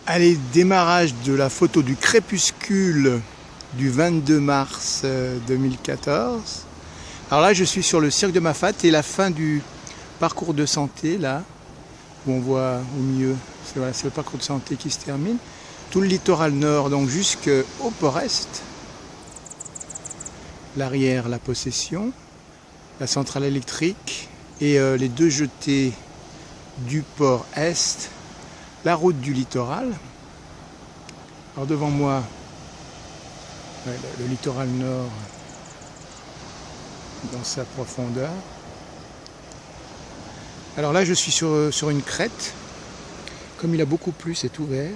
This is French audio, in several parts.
Allez, démarrage de la photo du crépuscule du 22 mars 2014. Alors là, je suis sur le cirque de Mafate et la fin du parcours de santé, là, où on voit au milieu, c'est le parcours de santé qui se termine. Tout le littoral nord, donc jusqu'au port est. L'arrière, la possession, la centrale électrique et les deux jetées du port est. La route du littoral. Alors devant moi, le littoral nord dans sa profondeur. Alors là, je suis sur une crête. Comme il a beaucoup plu, c'est ouvert.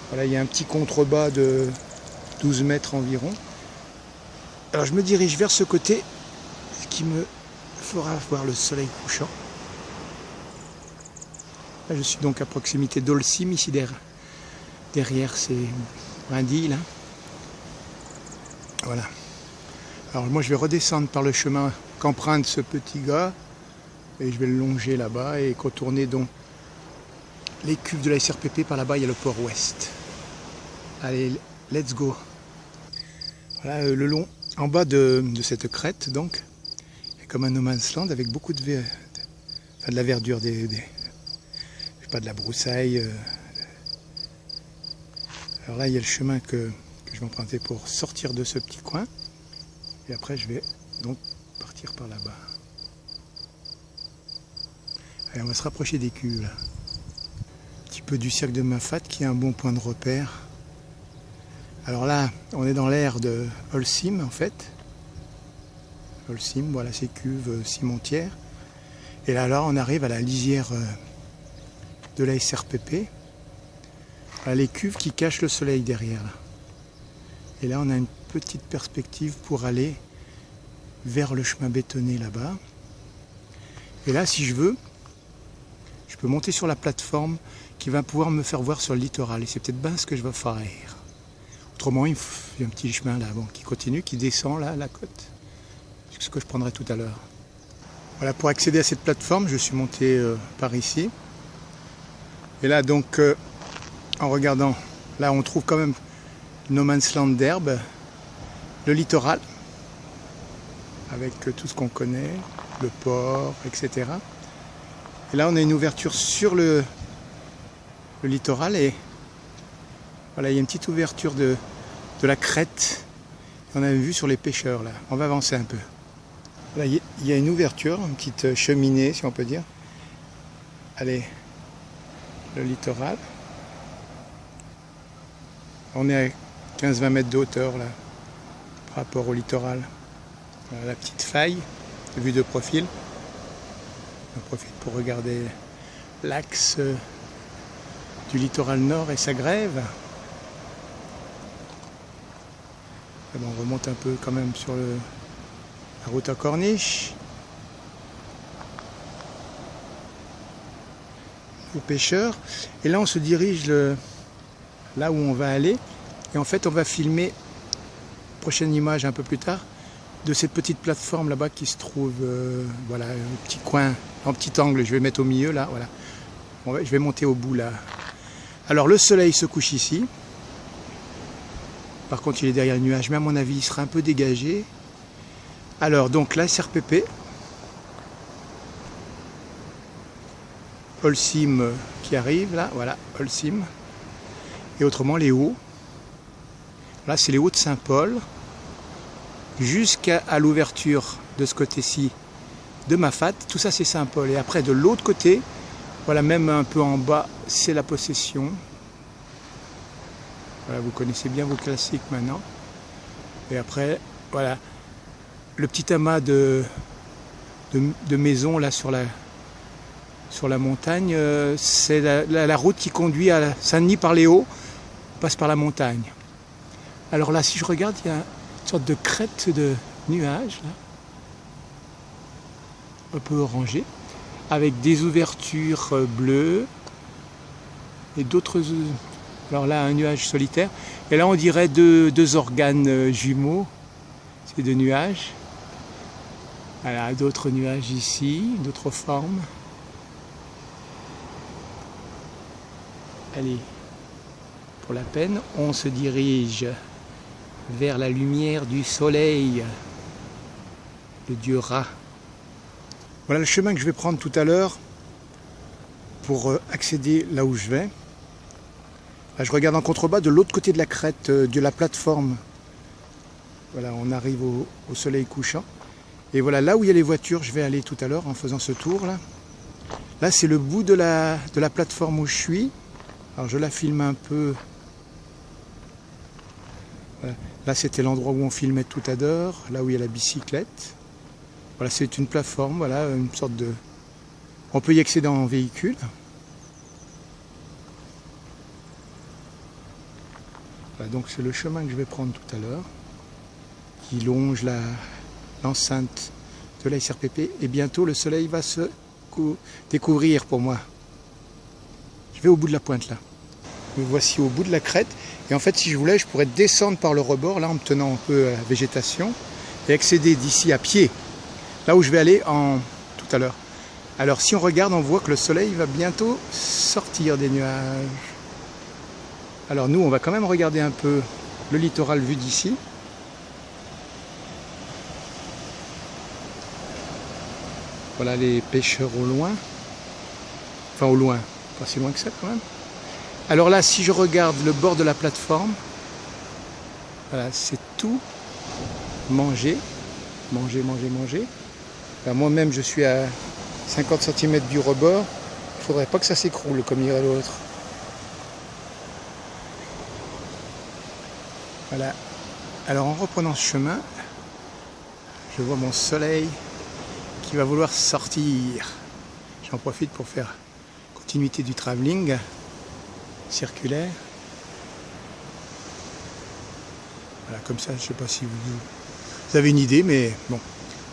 Voilà, il y a un petit contrebas de 12 mètres environ. Alors je me dirige vers ce côté, ce qui me fera voir le soleil couchant. Là, je suis donc à proximité d'Holcim, ici derrière ces brindilles là. Voilà. Alors moi je vais redescendre par le chemin qu'emprunte ce petit gars et je vais le longer là-bas et contourner donc les cuves de la SRPP. Par là-bas il y a le port ouest. Allez, let's go. Voilà, le long, en bas de cette crête donc, il y a comme un no man's land avec beaucoup de la verdure, pas de la broussaille. Alors là il y a le chemin que je vais emprunter pour sortir de ce petit coin et après je vais donc partir par là-bas. Allez, on va se rapprocher des cuves là. Un petit peu du cirque de Mafate qui est un bon point de repère. Alors là on est dans l'aire de Holcim en fait. Holcim, voilà ces cuves cimentières. Et là on arrive à la lisière de la SRPP, les cuves qui cachent le soleil derrière. Et là on a une petite perspective pour aller vers le chemin bétonné là-bas. Et là si je veux, je peux monter sur la plateforme qui va pouvoir me faire voir sur le littoral. Et c'est peut-être bien ce que je vais faire. Autrement il y a un petit chemin là qui continue, qui descend là la côte. C'est ce que je prendrai tout à l'heure. Voilà, pour accéder à cette plateforme, je suis monté par ici. Et là donc, en regardant, là on trouve quand même no man's land d'herbe, le littoral, avec tout ce qu'on connaît, le port, etc. Et là on a une ouverture sur le littoral et voilà, il y a une petite ouverture de la crête. On a une vue sur les pêcheurs là. On va avancer un peu. Là, il y a une ouverture, une petite cheminée si on peut dire. Allez. Le littoral. On est à 15-20 mètres de hauteur là, par rapport au littoral. Voilà la petite faille, vue de profil. On profite pour regarder l'axe du littoral nord et sa grève. Et bon, on remonte un peu quand même sur la route à Corniche. Aux pêcheurs, et là on se dirige là où on va aller, et en fait on va filmer, prochaine image un peu plus tard, de cette petite plateforme là-bas qui se trouve, voilà, un petit coin, en petit angle, je vais mettre au milieu là, voilà. Je vais monter au bout là. Alors le soleil se couche ici, par contre il est derrière le nuage, mais à mon avis il sera un peu dégagé. Alors donc la SRPP, Holcim qui arrive là, voilà, Holcim. Et autrement les hauts. Là c'est les hauts de Saint-Paul. Jusqu'à l'ouverture de ce côté-ci de Mafate. Tout ça c'est Saint-Paul. Et après de l'autre côté, voilà, même un peu en bas, c'est la possession. Voilà, vous connaissez bien vos classiques maintenant. Et après, voilà, le petit amas de maisons là sur la montagne, c'est la route qui conduit à Saint-Denis par les Hauts, passe par la montagne. Alors là, si je regarde, il y a une sorte de crête de nuages, là, un peu orangé, avec des ouvertures bleues et d'autres. Alors là, un nuage solitaire. Et là, on dirait deux organes jumeaux, ces deux nuages. Voilà, d'autres nuages ici, d'autres formes. allez, pour la peine, on se dirige vers la lumière du soleil, le dieu Ra. Voilà le chemin que je vais prendre tout à l'heure pour accéder là où je vais. Là, je regarde en contrebas de l'autre côté de la crête de la plateforme. Voilà, on arrive au soleil couchant. Et voilà, là où il y a les voitures, je vais aller tout à l'heure en faisant ce tour là. Là, c'est le bout de la plateforme où je suis. Alors, je la filme un peu. Voilà. Là, c'était l'endroit où on filmait tout à l'heure, là où il y a la bicyclette. Voilà, c'est une plateforme, voilà, une sorte de... On peut y accéder en véhicule. Voilà, donc c'est le chemin que je vais prendre tout à l'heure, qui longe l'enceinte de la SRPP. Et bientôt, le soleil va se découvrir pour moi. Je vais au bout de la pointe là. Me voici au bout de la crête. Et en fait, si je voulais, je pourrais descendre par le rebord, là, en me tenant un peu à la végétation, et accéder d'ici à pied, là où je vais aller tout à l'heure. Alors, si on regarde, on voit que le soleil va bientôt sortir des nuages. Alors, nous, on va quand même regarder un peu le littoral vu d'ici. Voilà les pêcheurs au loin. Enfin, au loin, pas si loin que ça quand même. Alors là, si je regarde le bord de la plateforme, voilà, c'est tout manger, manger, manger, manger. Moi-même, je suis à 50 cm du rebord. Il ne faudrait pas que ça s'écroule comme dirait l'autre. Voilà. Alors en reprenant ce chemin, je vois mon soleil qui va vouloir sortir. J'en profite pour faire continuité du travelling circulaire. Voilà, comme ça, je ne sais pas si vous avez une idée, mais bon.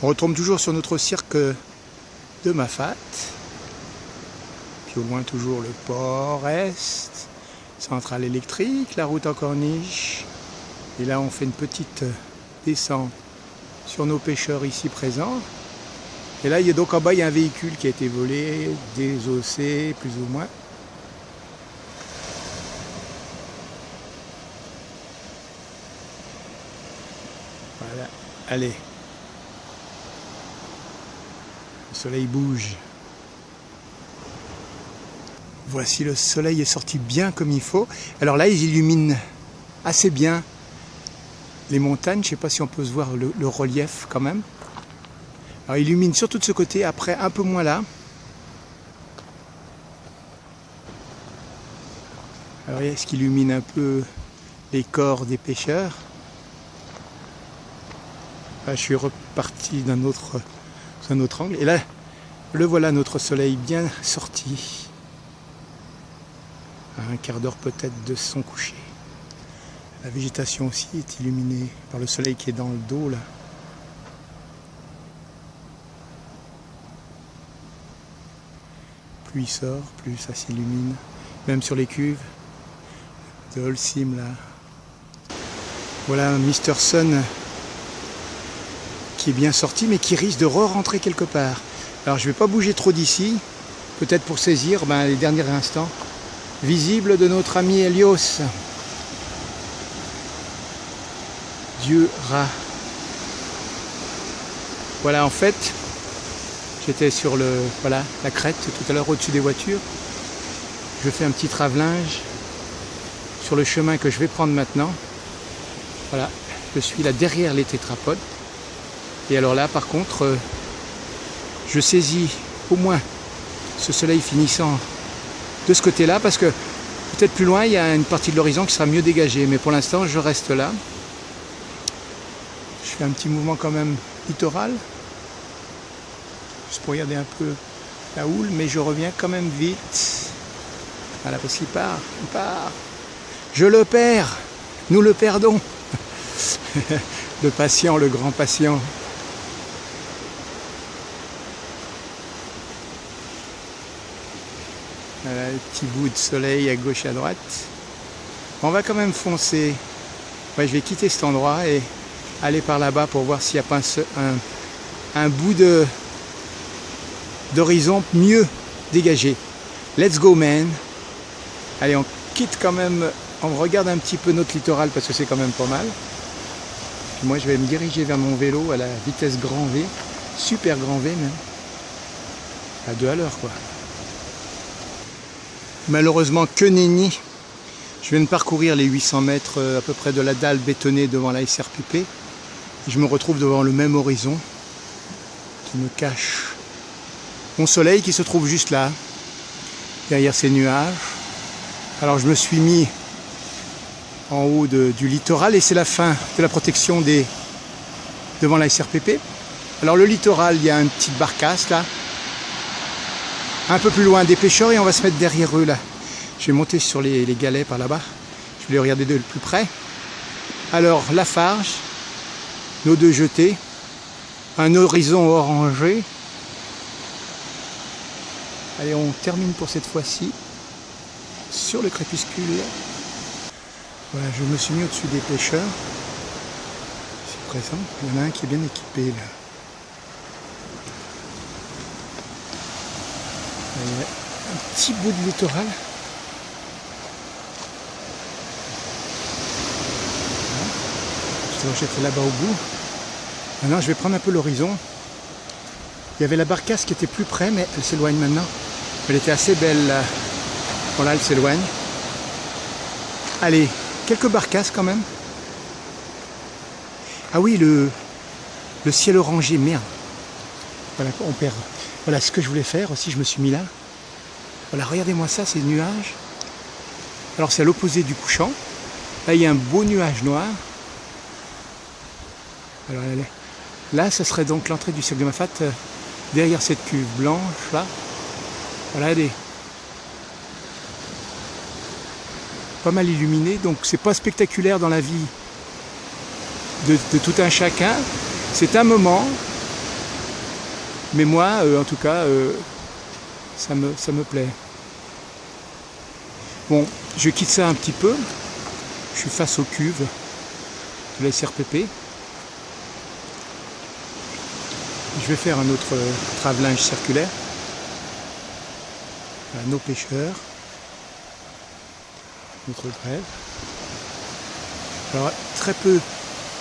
On retombe toujours sur notre cirque de Mafate. Puis au loin, toujours le port est, centrale électrique, la route en corniche. Et là, on fait une petite descente sur nos pêcheurs ici présents. Et là, donc en bas, il y a un véhicule qui a été volé, désossé, plus ou moins. Voilà, allez. Le soleil bouge. Voici, le soleil est sorti bien comme il faut. Alors là, il illumine assez bien les montagnes. Je ne sais pas si on peut se voir le relief quand même. Alors il illumine surtout de ce côté, après un peu moins là. Alors est-ce qu'il illumine un peu les corps des pêcheurs? Là, je suis reparti d'un autre angle. Et là, le voilà notre soleil bien sorti. À un quart d'heure peut-être de son coucher. La végétation aussi est illuminée par le soleil qui est dans le dos là. Plus il sort, plus ça s'illumine. Même sur les cuves de Holcim là. Voilà Mr Sun qui est bien sorti mais qui risque de re-rentrer quelque part. Alors je ne vais pas bouger trop d'ici, peut-être pour saisir les derniers instants visibles de notre ami Hélios. Dieu Ra. Voilà, en fait, j'étais sur la crête tout à l'heure au-dessus des voitures. Je fais un petit travellinge sur le chemin que je vais prendre maintenant. Voilà, je suis là derrière les tétrapodes. Et alors là, par contre, je saisis au moins ce soleil finissant de ce côté-là, parce que peut-être plus loin, il y a une partie de l'horizon qui sera mieux dégagée. Mais pour l'instant, je reste là. Je fais un petit mouvement quand même littoral, juste pour regarder un peu la houle, mais je reviens quand même vite. Voilà, parce qu'il part, il part. Je le perds, nous le perdons. Le patient, le grand patient. Voilà, le petit bout de soleil à gauche et à droite. On va quand même foncer. Ouais, je vais quitter cet endroit et aller par là-bas pour voir s'il n'y a pas un bout d'horizon mieux dégagé. Let's go, man. Allez, on quitte quand même, on regarde un petit peu notre littoral parce que c'est quand même pas mal. Puis moi je vais me diriger vers mon vélo à la vitesse grand V, super grand V même, à 2 à l'heure quoi. Malheureusement que nenni, je viens de parcourir les 800 mètres à peu près de la dalle bétonnée devant la SRPP. Et je me retrouve devant le même horizon qui me cache mon soleil qui se trouve juste là, derrière ces nuages. Alors je me suis mis en haut du littoral et c'est la fin de la protection devant la SRPP. Alors le littoral, il y a une petite barcasse là, un peu plus loin des pêcheurs et on va se mettre derrière eux là. Je vais monter sur les galets par là-bas, je vais les regarder de plus près. Alors Lafarge, nos deux jetés, un horizon orangé. Allez, on termine pour cette fois-ci sur le crépuscule. Voilà, je me suis mis au-dessus des pêcheurs. C'est présent. Il y en a un qui est bien équipé là. Il y a un petit bout de littoral. J'étais là-bas au bout. Maintenant, je vais prendre un peu l'horizon. Il y avait la barcasse qui était plus près, mais elle s'éloigne maintenant. Elle était assez belle là. Voilà, elle s'éloigne. Allez, quelques barcasses quand même. Ah oui, le ciel orangé, merde. Voilà, on perd. Voilà ce que je voulais faire aussi, je me suis mis là. Voilà, regardez-moi ça, ces nuages. Alors c'est à l'opposé du couchant. Là, il y a un beau nuage noir. Alors là, ça serait donc l'entrée du Cirque de Mafate derrière cette cuve blanche là. Voilà, elle est pas mal illuminée, donc c'est pas spectaculaire dans la vie de tout un chacun. C'est un moment, mais moi, en tout cas, ça me plaît. Bon, je quitte ça un petit peu. Je suis face aux cuves de la SRPP. Je vais faire un autre travellinge circulaire. Voilà, nos pêcheurs. Notre grève. Alors très peu,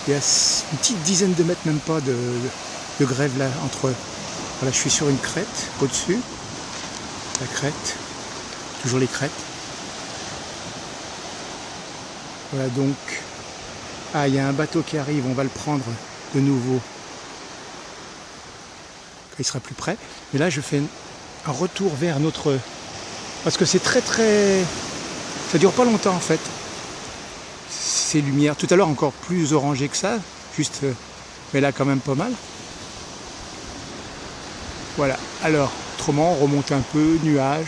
il y a une petite dizaine de mètres, même pas, de grève là entre. Voilà, je suis sur une crête au-dessus. La crête. Toujours les crêtes. Voilà donc. Ah, il y a un bateau qui arrive, on va le prendre de nouveau. Il sera plus près, mais là je fais un retour vers notre, parce que c'est très ça dure pas longtemps en fait ces lumières, tout à l'heure encore plus orangé que ça, juste, mais là quand même pas mal. Voilà, alors autrement on remonte un peu, nuages,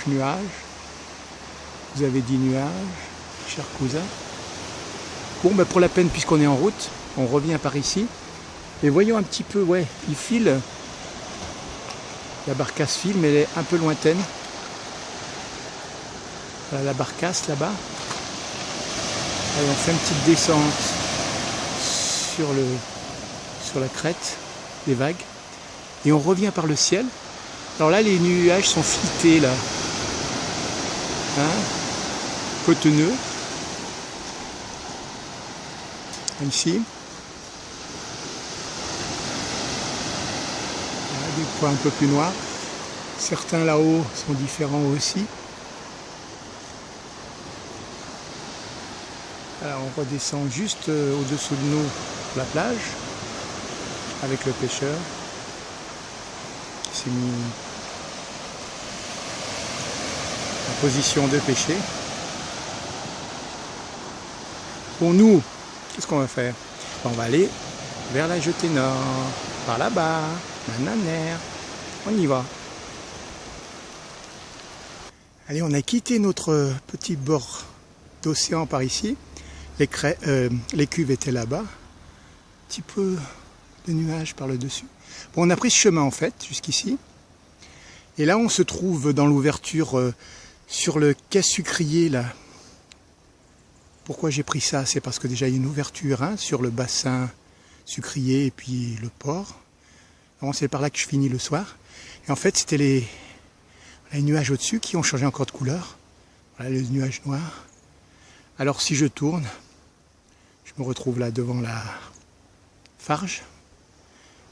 vous avez dit nuages, chers cousins. Bon, ben pour la peine, puisqu'on est en route, on revient par ici et voyons un petit peu, ouais, il file. La barcasse file, mais elle est un peu lointaine. Voilà la barcasse là-bas. Allez, on fait une petite descente sur la crête des vagues. Et on revient par le ciel. Alors là, les nuages sont filetés là. Hein, cotonneux. Ici. Des points un peu plus noirs. Certains là-haut sont différents aussi. Alors on redescend juste au-dessous de nous la plage avec le pêcheur qui s'est mis en position de pêcher. Pour nous, qu'est-ce qu'on va faire? On va aller vers la jetée nord, par là-bas. Nananer, on y va. Allez, on a quitté notre petit bord d'océan par ici. Les cuves étaient là-bas. Un petit peu de nuages par le dessus. Bon, on a pris ce chemin en fait, jusqu'ici. Et là, on se trouve dans l'ouverture sur le quai sucrier là. Pourquoi j'ai pris ça? C'est parce que déjà il y a une ouverture hein, sur le bassin sucrier et puis le port. C'est par là que je finis le soir. Et en fait, c'était les nuages au-dessus qui ont changé encore de couleur. Voilà le nuage noir. Alors si je tourne, je me retrouve là devant la Farge.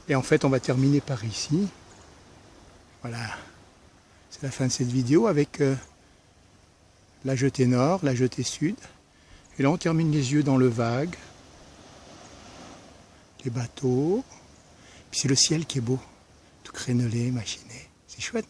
Et en fait, on va terminer par ici. Voilà. C'est la fin de cette vidéo avec la jetée nord, la jetée sud. Et là, on termine les yeux dans le vague. Les bateaux. Puis c'est le ciel qui est beau. Tout crénelé, machiné. C'est chouette.